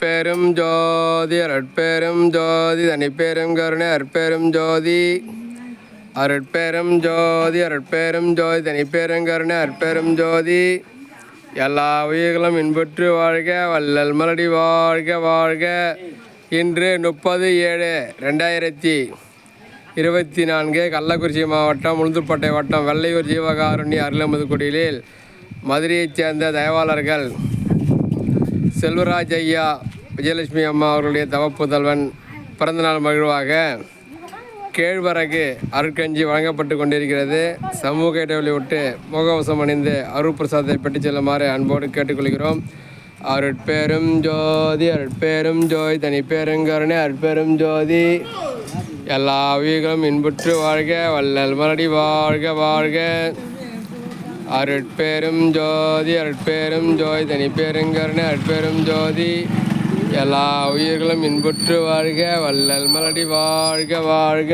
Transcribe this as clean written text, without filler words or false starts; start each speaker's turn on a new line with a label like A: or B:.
A: அருட்பெரும் ஜோதி அருட்பெரும் ஜோதி தனிப்பெரும் கருணை அருட்பெரும் ஜோதி அருட்பெரும் ஜோதி அருட்பெரும் ஜோதி தனிப்பெரும் கருணை அருட்பெரும் ஜோதி. எல்லா உயிர்களும் இன்புற்று வாழ்க, வள்ளல் மலடி வாழ்க வாழ்க. இன்று 30/7/2024 கள்ளக்குறிச்சி மாவட்டம் உளுந்தூர்பேட்டை வட்டம் வெள்ளையூர் ஜீவகாருண்ய அருளமுதுக்குடியில் மதுரையைச் சேர்ந்த தயவாளர்கள் செல்வராஜ் ஐயா விஜயலட்சுமி அம்மா அவர்களுடைய தவப்புதல்வன் பிறந்தநாள் மகிழ்வாக கேழ்வரகு அருட்கஞ்சி வழங்கப்பட்டு கொண்டிருக்கிறது. சமூக இடைவெளி விட்டு முகவசம் அணிந்து அருட்பிரசாதத்தை பெற்று செல்லுமாறு அன்போடு கேட்டுக்கொள்கிறோம். அருட்பெரும் ஜோதி அருட்பெரும் ஜோதி தனிப்பெருங்கருணை அருட்பெரும் ஜோதி. எல்லா உயிர்களும் இன்புற்று வாழ்க, வள்ளல் மலடி வாழ்க வாழ்க. அருட்பெரும் ஜோதி அருட்பெரும் ஜோதி தனிப்பெருங்கருணை அருட்பெரும் ஜோதி. எல்லா உயிர்களும் இன்புற்று வாழ்க, வள்ளல் மலடி வாழ்க வாழ்க.